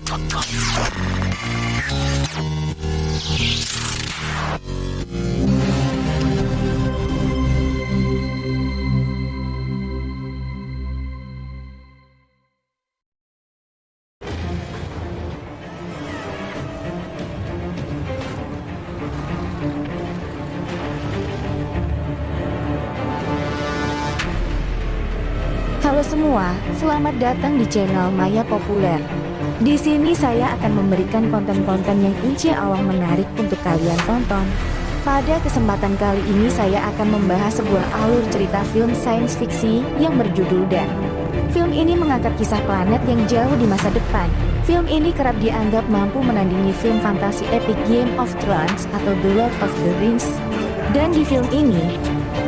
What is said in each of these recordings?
Halo semua, selamat datang di channel Maya Populer. Di sini saya akan memberikan konten-konten yang insya Allah menarik untuk kalian tonton. Pada kesempatan kali ini saya akan membahas sebuah alur cerita film science fiksi yang berjudul Dan. Film ini mengangkat kisah planet yang jauh di masa depan. Film ini kerap dianggap mampu menandingi film fantasi epic Game of Thrones atau The Lord of the Rings. Dan di film ini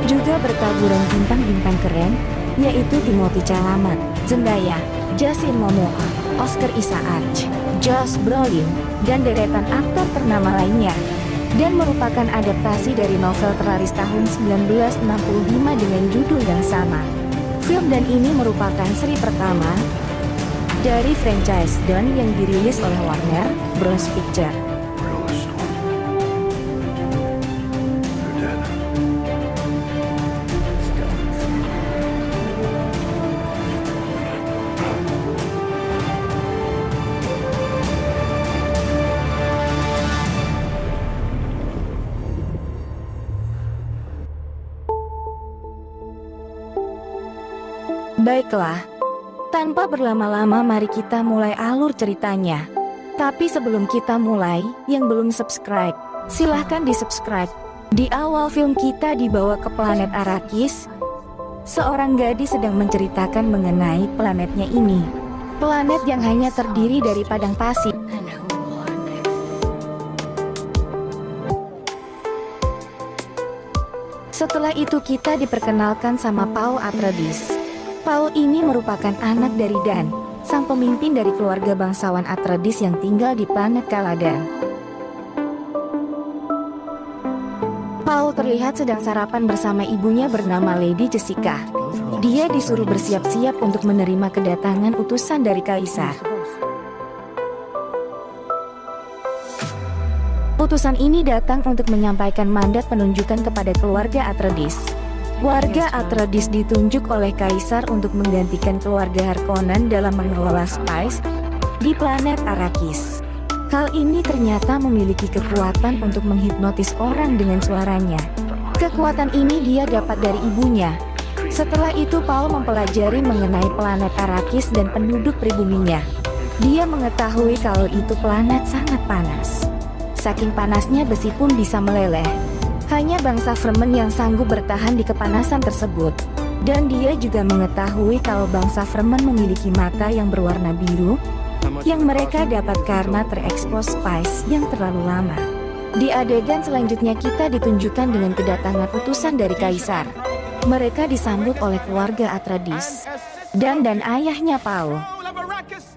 juga bertaburan bintang-bintang keren, yaitu Timothée Chalamet, Zendaya, Jason Momoa, Oscar Isaac, Josh Brolin, dan deretan aktor ternama lainnya. Dan merupakan adaptasi dari novel terlaris tahun 1965 dengan judul yang sama. Film Dan ini merupakan seri pertama dari franchise Dan yang dirilis oleh Warner Bros. Pictures. Baiklah, tanpa berlama-lama mari kita mulai alur ceritanya. Tapi sebelum kita mulai, yang belum subscribe, silahkan di-subscribe. Di awal film kita dibawa ke planet Arrakis. Seorang gadis sedang menceritakan mengenai planetnya ini. Planet yang hanya terdiri dari padang pasir. Setelah itu kita diperkenalkan sama Paul Atreides. Paul ini merupakan anak dari Dan, sang pemimpin dari keluarga bangsawan Atreides yang tinggal di planet Caladan. Paul terlihat sedang sarapan bersama ibunya bernama Lady Jessica. Dia disuruh bersiap-siap untuk menerima kedatangan utusan dari Kaisar. Utusan ini datang untuk menyampaikan mandat penunjukan kepada keluarga Atreides. Warga Atreides ditunjuk oleh Kaisar untuk menggantikan keluarga Harkonnen dalam mengelola spice di planet Arrakis. Hal ini ternyata memiliki kekuatan untuk menghipnotis orang dengan suaranya. Kekuatan ini dia dapat dari ibunya. Setelah itu Paul mempelajari mengenai planet Arrakis dan penduduk pribuminya. Dia mengetahui kalau itu planet sangat panas. Saking panasnya besi pun bisa meleleh. Hanya bangsa Fremen yang sanggup bertahan di kepanasan tersebut. Dan dia juga mengetahui kalau bangsa Fremen memiliki mata yang berwarna biru, yang mereka dapat karena terekspos spice yang terlalu lama. Di adegan selanjutnya kita ditunjukkan dengan kedatangan utusan dari Kaisar. Mereka disambut oleh keluarga Atreides dan ayahnya Paul.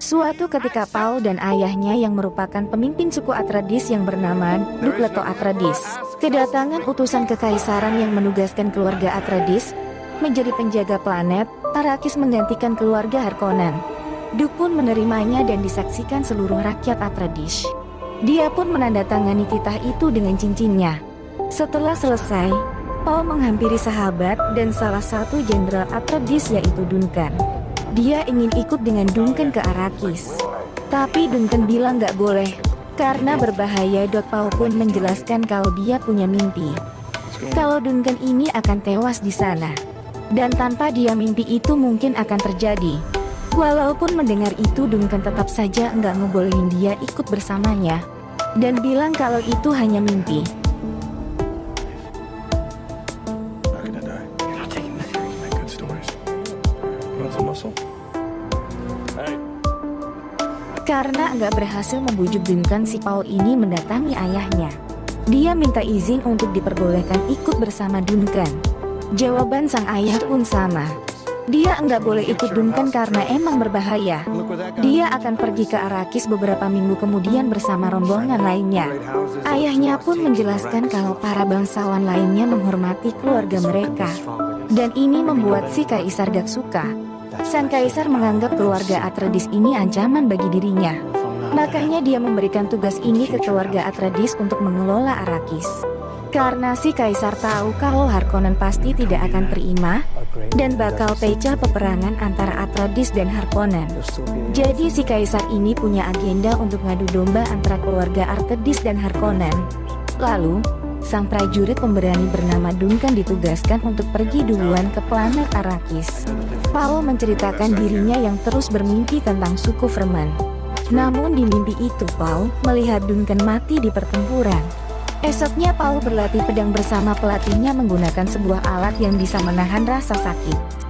Suatu ketika Paul dan ayahnya yang merupakan pemimpin suku Atreides yang bernama Duke Leto Atreides, kedatangan utusan kekaisaran yang menugaskan keluarga Atreides menjadi penjaga planet Arrakis menggantikan keluarga Harkonnen. Duke pun menerimanya dan disaksikan seluruh rakyat Atreides. Dia pun menandatangani titah itu dengan cincinnya. Setelah selesai, Paul menghampiri sahabat dan salah satu jenderal Atreides yaitu Duncan. Dia ingin ikut dengan Duncan ke Arrakis. Tapi Duncan bilang gak boleh, karena berbahaya. Paul pun menjelaskan kalau dia punya mimpi. Kalau Duncan ini akan tewas di sana. Dan tanpa dia mimpi itu mungkin akan terjadi. Walaupun mendengar itu Duncan tetap saja nggak ngebolehin dia ikut bersamanya. Dan bilang kalau itu hanya mimpi. Karena nggak berhasil membujuk Duncan, si Paul ini mendatangi ayahnya. Dia minta izin untuk diperbolehkan ikut bersama Duncan. Jawaban sang ayah pun sama. Dia nggak boleh ikut Duncan karena emang berbahaya. Dia akan pergi ke Arrakis beberapa minggu kemudian bersama rombongan lainnya. Ayahnya pun menjelaskan kalau para bangsawan lainnya menghormati keluarga mereka. Dan ini membuat si Kaisar gak suka. Sang Kaisar menganggap keluarga Atreides ini ancaman bagi dirinya. Makanya dia memberikan tugas ini ke keluarga Atreides untuk mengelola Arrakis. Karena si Kaisar tahu kalau Harkonnen pasti tidak akan terima dan bakal pecah peperangan antara Atreides dan Harkonnen. Jadi si Kaisar ini punya agenda untuk ngadu domba antara keluarga Atreides dan Harkonnen. Lalu, sang prajurit pemberani bernama Duncan ditugaskan untuk pergi duluan ke planet Arrakis. Paul menceritakan dirinya yang terus bermimpi tentang suku Fremen. Namun di mimpi itu Paul melihat Duncan mati di pertempuran. Esoknya Paul berlatih pedang bersama pelatihnya menggunakan sebuah alat yang bisa menahan rasa sakit.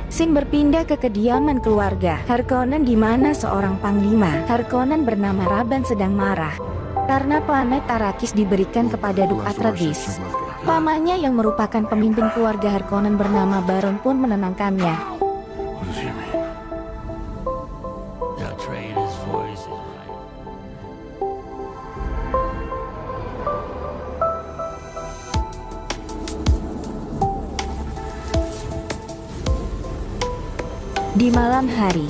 Scene berpindah ke kediaman keluarga Harkonnen di mana seorang panglima Harkonnen bernama Rabban sedang marah karena planet Arrakis diberikan kepada Duke Atreides. Pamannya yang merupakan pemimpin keluarga Harkonnen bernama Baron pun menenangkannya. Di malam hari,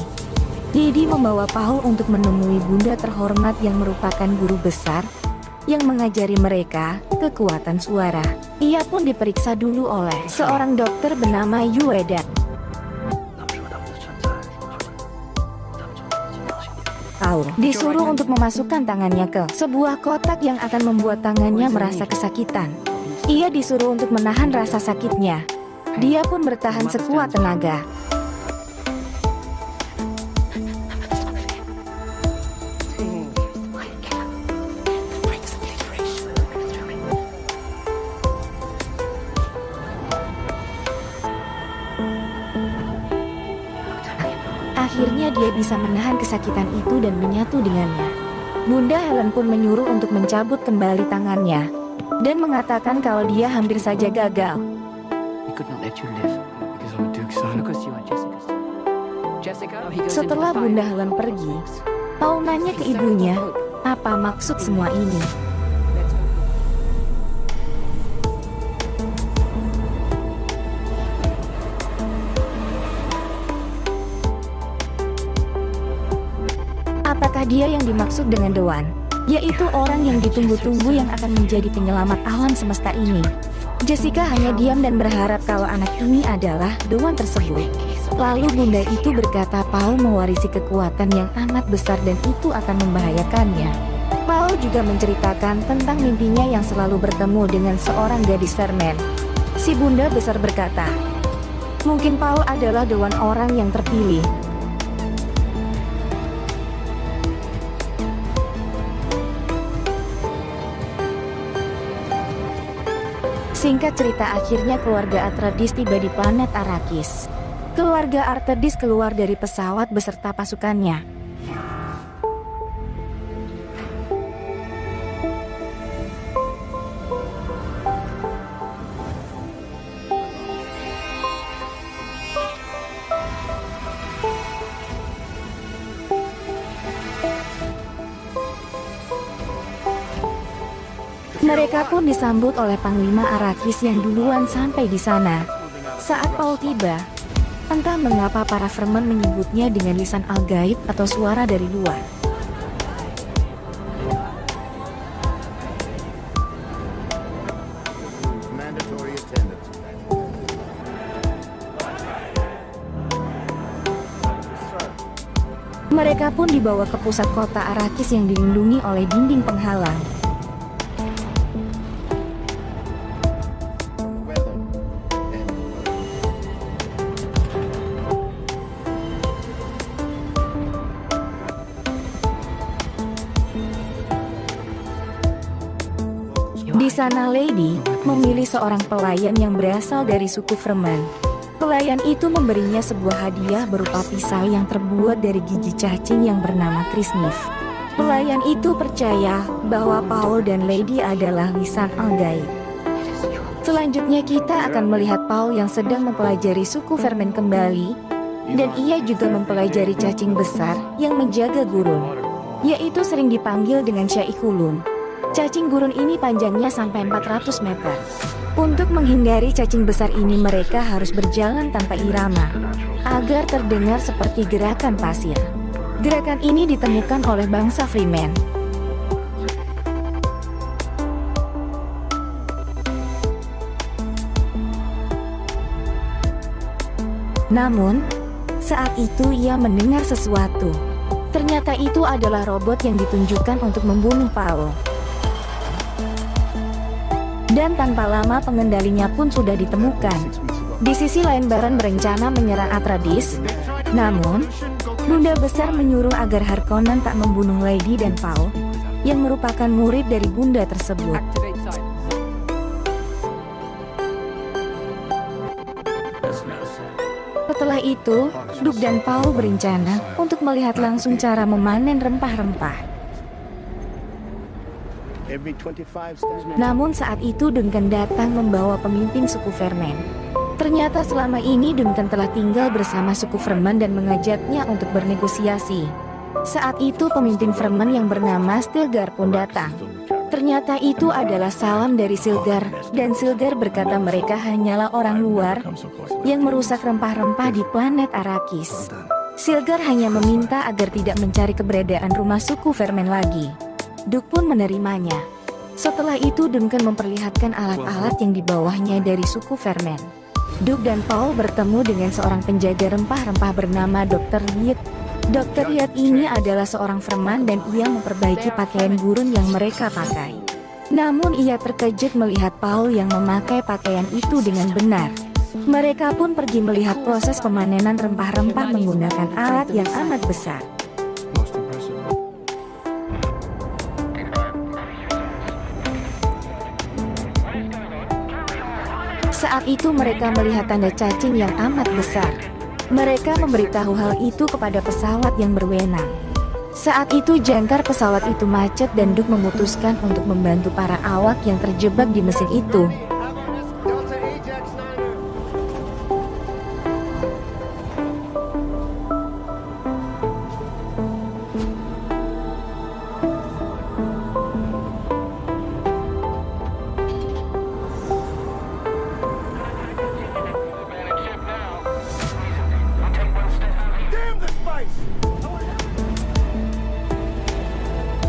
Lady membawa Paul untuk menemui bunda terhormat yang merupakan guru besar yang mengajari mereka kekuatan suara. Ia pun diperiksa dulu oleh seorang dokter bernama Ueda. Paul disuruh untuk memasukkan tangannya ke sebuah kotak yang akan membuat tangannya merasa kesakitan. Ia disuruh untuk menahan rasa sakitnya. Dia pun bertahan sekuat tenaga. Akhirnya dia bisa menahan kesakitan itu dan menyatu dengannya. Bunda Helen pun menyuruh untuk mencabut kembali tangannya dan mengatakan kalau dia hampir saja gagal. Setelah Bunda Helen pergi, Paul nanya ke ibunya, apa maksud semua ini? Apakah dia yang dimaksud dengan Dewan? Yaitu orang yang ditunggu-tunggu yang akan menjadi penyelamat alam semesta ini. Jessica hanya diam dan berharap kalau anak ini adalah Dewan tersebut. Lalu bunda itu berkata Paul mewarisi kekuatan yang amat besar dan itu akan membahayakannya. Paul juga menceritakan tentang mimpinya yang selalu bertemu dengan seorang gadis Fremen. Si bunda besar berkata, mungkin Paul adalah Dewan orang yang terpilih. Singkat cerita, akhirnya keluarga Atreides tiba di planet Arrakis. Keluarga Atreides keluar dari pesawat beserta pasukannya. Mereka pun disambut oleh Panglima Arrakis yang duluan sampai di sana. Saat Paul tiba, entah mengapa para Fremen menyebutnya dengan lisan al-gaib atau suara dari luar. Mereka pun dibawa ke pusat kota Arrakis yang dilindungi oleh dinding penghalang. Di sana Lady memilih seorang pelayan yang berasal dari suku Fremen. Pelayan itu memberinya sebuah hadiah berupa pisau yang terbuat dari gigi cacing yang bernama Krisnif. Pelayan itu percaya bahwa Paul dan Lady adalah lisan al-gaib. Selanjutnya kita akan melihat Paul yang sedang mempelajari suku Vermin kembali, dan ia juga mempelajari cacing besar yang menjaga gurun, yaitu sering dipanggil dengan Syaikhulun. Cacing gurun ini panjangnya sampai 400 meter. Untuk menghindari cacing besar ini mereka harus berjalan tanpa irama, agar terdengar seperti gerakan pasir. Gerakan ini ditemukan oleh bangsa Freeman. Namun, saat itu ia mendengar sesuatu. Ternyata itu adalah robot yang ditunjukkan untuk membunuh Paul. Dan tanpa lama pengendalinya pun sudah ditemukan. Di sisi lain Baron berencana menyerang Atreides. Namun, Bunda Besar menyuruh agar Harkonnen tak membunuh Lady dan Paul, yang merupakan murid dari Bunda tersebut. Setelah itu, Duke dan Paul berencana untuk melihat langsung cara memanen rempah-rempah. Namun saat itu Duncan datang membawa pemimpin suku Vermin. Ternyata selama ini Duncan telah tinggal bersama suku Fremen dan mengajaknya untuk bernegosiasi. Saat itu pemimpin Fremen yang bernama Stilgar pun datang. Ternyata itu adalah salam dari Silgar, dan Silgar berkata mereka hanyalah orang luar yang merusak rempah-rempah di planet Arrakis. Silgar hanya meminta agar tidak mencari keberadaan rumah suku Vermin lagi. Duke pun menerimanya. Setelah itu Duncan memperlihatkan alat-alat yang dibawahnya dari suku Vermin. Duke dan Paul bertemu dengan seorang penjaga rempah-rempah bernama Dr. Liet. Dr. Liet ini adalah seorang Fremen dan ia memperbaiki pakaian gurun yang mereka pakai. Namun ia terkejut melihat Paul yang memakai pakaian itu dengan benar. Mereka pun pergi melihat proses pemanenan rempah-rempah menggunakan alat yang amat besar. Saat itu mereka melihat tanda cacing yang amat besar. Mereka memberitahu hal itu kepada pesawat yang berwenang. Saat itu jangkar pesawat itu macet dan Duke memutuskan untuk membantu para awak yang terjebak di mesin itu.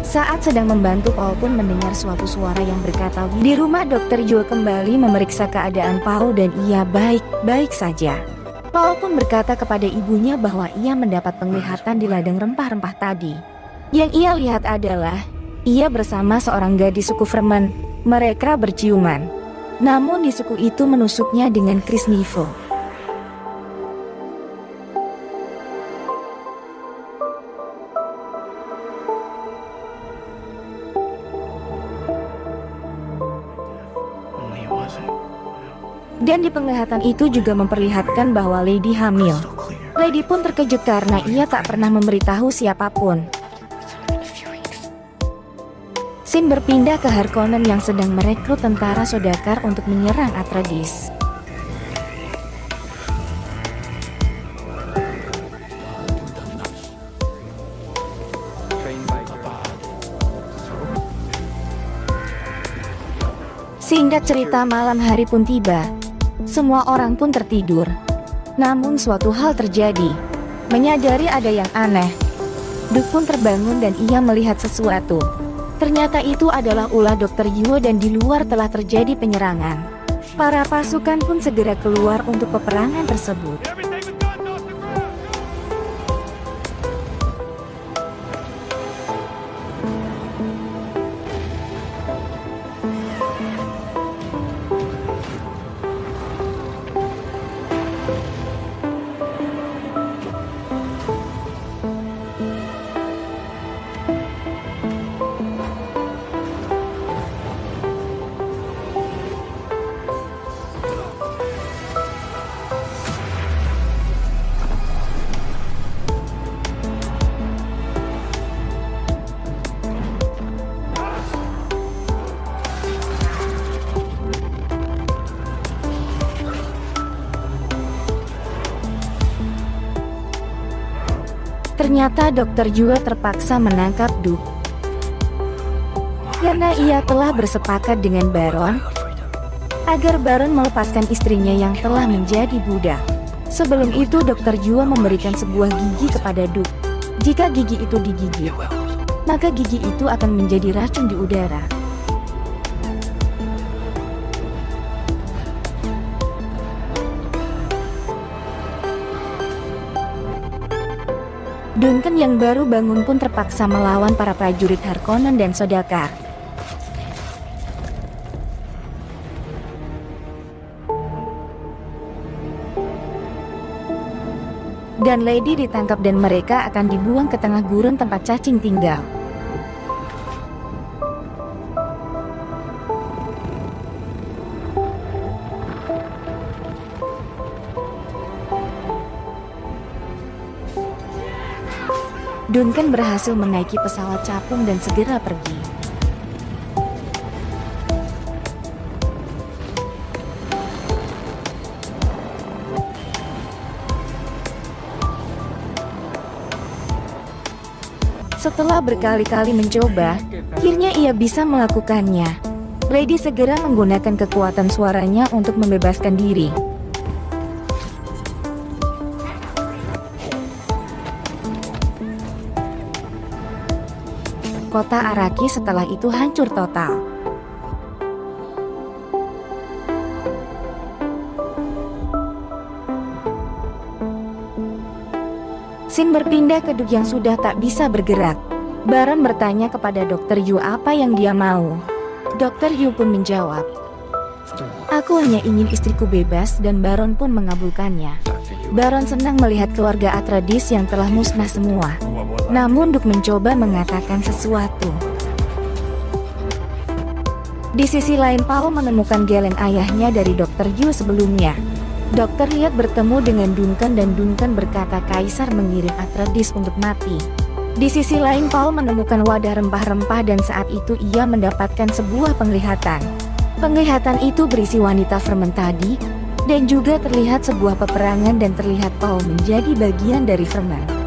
Saat sedang membantu, Paul pun mendengar suatu suara yang berkata, di rumah Dr. Yule kembali memeriksa keadaan Paul dan ia baik-baik saja. Paul pun berkata kepada ibunya bahwa ia mendapat penglihatan di ladang rempah-rempah tadi. Yang ia lihat adalah, ia bersama seorang gadis suku Fremen. Mereka berciuman. Namun di suku itu menusuknya dengan Chris Nivo. Dan di penglihatan itu juga memperlihatkan bahwa Lady hamil. Lady pun terkejut karena ia tak pernah memberitahu siapapun. Scene berpindah ke Harkonnen yang sedang merekrut tentara Sodakar untuk menyerang Atreides. Singkat cerita, malam hari pun tiba. Semua orang pun tertidur. Namun suatu hal terjadi. Menyadari ada yang aneh, Duke pun terbangun dan ia melihat sesuatu. Ternyata itu adalah ulah Dr. Yuo dan di luar telah terjadi penyerangan. Para pasukan pun segera keluar untuk peperangan tersebut. Ternyata dokter juga terpaksa menangkap Duke karena ia telah bersepakat dengan Baron agar Baron melepaskan istrinya yang telah menjadi budak. Sebelum itu dokter Jua memberikan sebuah gigi kepada Duke. Jika gigi itu digigit, maka gigi itu akan menjadi racun di udara. Duncan yang baru bangun pun terpaksa melawan para prajurit Harkonnen dan Sodakar. Dan Lady ditangkap dan mereka akan dibuang ke tengah gurun tempat cacing tinggal. Duncan berhasil menaiki pesawat capung dan segera pergi. Setelah berkali-kali mencoba, akhirnya ia bisa melakukannya. Lady segera menggunakan kekuatan suaranya untuk membebaskan diri. Kota Araki setelah itu hancur total. Sin berpindah ke Duke yang sudah tak bisa bergerak. Baron bertanya kepada Dr. Yu apa yang dia mau. Dr. Yu pun menjawab, "Aku hanya ingin istriku bebas," dan Baron pun mengabulkannya. Baron senang melihat keluarga Atreides yang telah musnah semua. Namun Duke mencoba mengatakan sesuatu. Di sisi lain, Paul menemukan geleng ayahnya dari Dr. Yu sebelumnya. Dokter lihat bertemu dengan Duncan dan Duncan berkata Kaisar mengirim Atreides untuk mati. Di sisi lain, Paul menemukan wadah rempah-rempah dan saat itu ia mendapatkan sebuah penglihatan. Penglihatan itu berisi wanita fermentadi dan juga terlihat sebuah peperangan dan terlihat Paul menjadi bagian dari Fremen.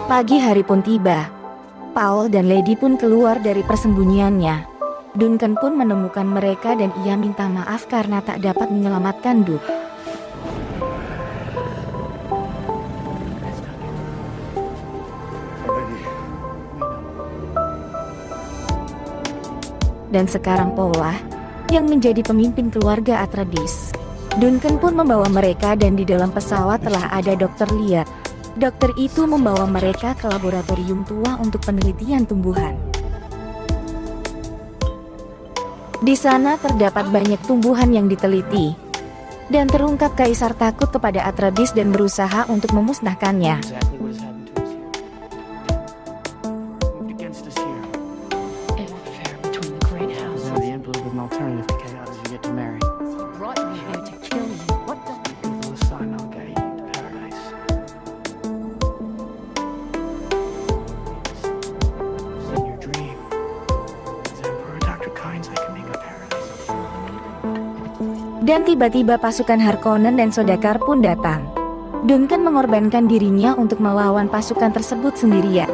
Pagi hari pun tiba. Paul dan Lady pun keluar dari persembunyiannya. Duncan pun menemukan mereka dan ia minta maaf karena tak dapat menyelamatkan Duke. Dan sekarang Paul lah yang menjadi pemimpin keluarga Atreides. Duncan pun membawa mereka dan di dalam pesawat telah ada Dr. Liat. Dokter itu membawa mereka ke laboratorium tua untuk penelitian tumbuhan. Di sana terdapat banyak tumbuhan yang diteliti. Dan terungkap Kaisar takut kepada Atreides dan berusaha untuk memusnahkannya. Dan tiba-tiba pasukan Harkonnen dan Sodakar pun datang. Duncan mengorbankan dirinya untuk melawan pasukan tersebut sendirian.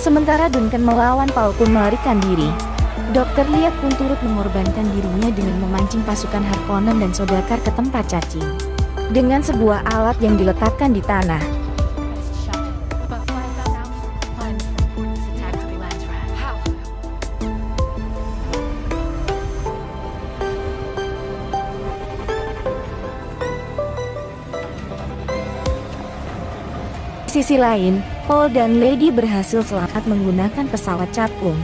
Sementara Duncan melawan Paul pun melarikan diri. Dokter Liat pun turut mengorbankan dirinya dengan memancing pasukan Harkonnen dan Sodakar ke tempat cacing dengan sebuah alat yang diletakkan di tanah. Di sisi lain, Paul dan Lady berhasil selamat menggunakan pesawat capung.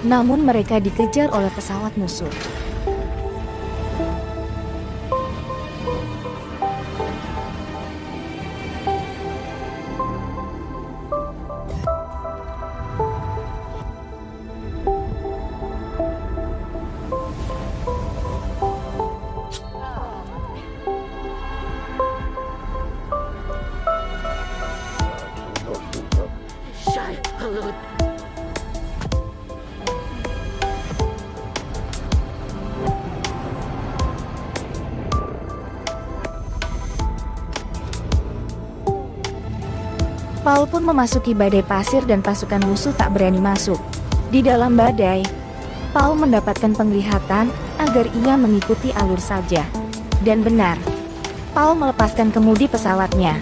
Namun mereka dikejar oleh pesawat musuh. Paul pun memasuki badai pasir dan pasukan musuh tak berani masuk. Di dalam badai, Paul mendapatkan penglihatan agar ia mengikuti alur saja. Dan benar, Paul melepaskan kemudi pesawatnya.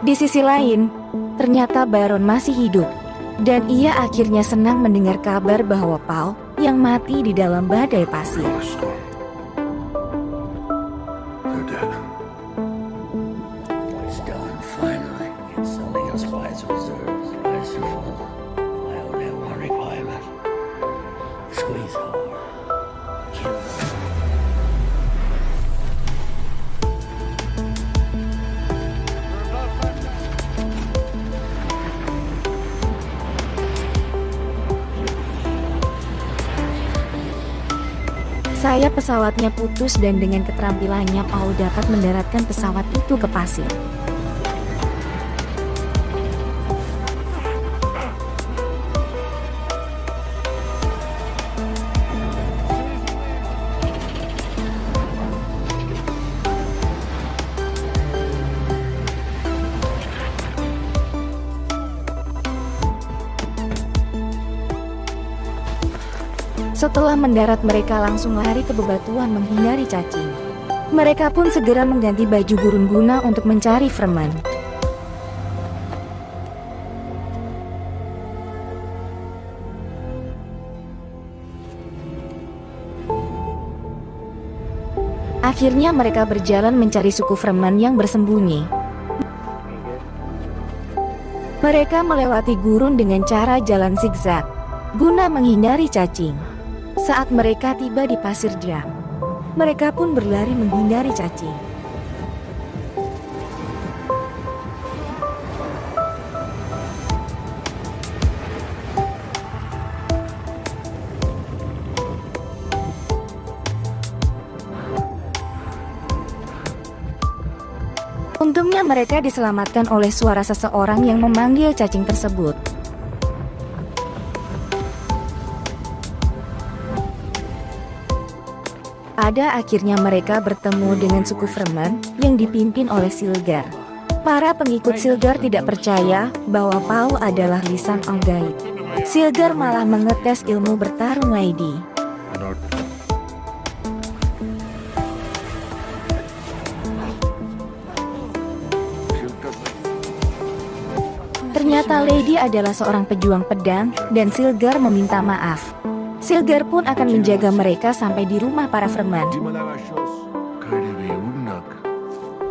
Di sisi lain, ternyata Baron masih hidup, dan ia akhirnya senang mendengar kabar bahwa Paul yang mati di dalam badai pasir. Sayap pesawatnya putus dan dengan keterampilannya Paul dapat mendaratkan pesawat itu ke pasir. Setelah mendarat mereka langsung lari ke bebatuan menghindari cacing. Mereka pun segera mengganti baju gurun guna untuk mencari Fremen. Akhirnya mereka berjalan mencari suku Fremen yang bersembunyi. Mereka melewati gurun dengan cara jalan zigzag, guna menghindari cacing. Saat mereka tiba di pasir jam, mereka pun berlari menghindari cacing. Untungnya mereka diselamatkan oleh suara seseorang yang memanggil cacing tersebut. Pada akhirnya mereka bertemu dengan suku Fremen yang dipimpin oleh Silgar. Para pengikut Silgar tidak percaya bahwa Paul adalah lisan al-gaib. Silgar malah mengetes ilmu bertarung Lady. Ternyata Lady adalah seorang pejuang pedang dan Silgar meminta maaf. Silgar pun akan menjaga mereka sampai di rumah para Fremen.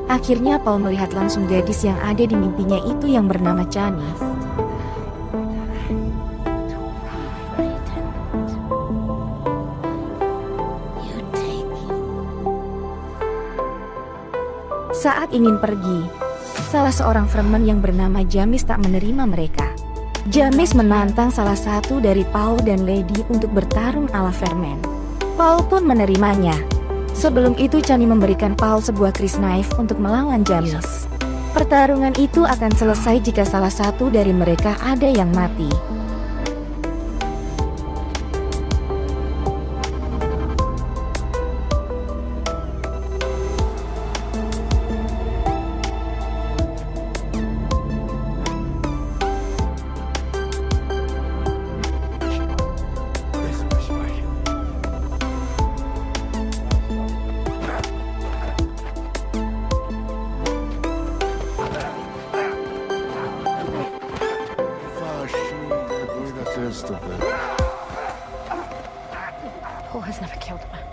Akhirnya Paul melihat langsung gadis yang ada di mimpinya itu yang bernama Chani. Saat ingin pergi, salah seorang Fremen yang bernama Jamis tak menerima mereka. Jamis menantang salah satu dari Paul dan Lady untuk bertarung ala Fremen. Paul pun menerimanya. Sebelum itu Chani memberikan Paul sebuah kris knife untuk melawan Jamis. Pertarungan itu akan selesai jika salah satu dari mereka ada yang mati. Paul has never killed a man.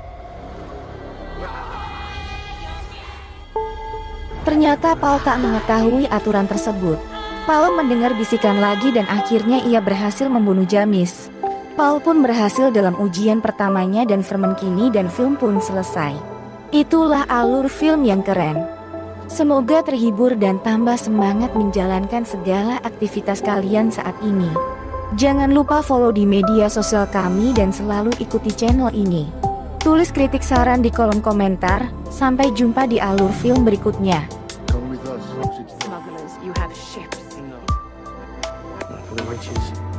Ternyata Paul tak mengetahui aturan tersebut. Paul mendengar bisikan lagi dan akhirnya ia berhasil membunuh Jamis. Paul pun berhasil dalam ujian pertamanya dan Vernon kini dan film pun selesai. Itulah alur film yang keren. Semoga terhibur dan tambah semangat menjalankan segala aktivitas kalian saat ini. Jangan lupa follow di media sosial kami dan selalu ikuti channel ini. Tulis kritik saran di kolom komentar. Sampai jumpa di alur film berikutnya. Smugglers, you have ships. No. Not for the riches.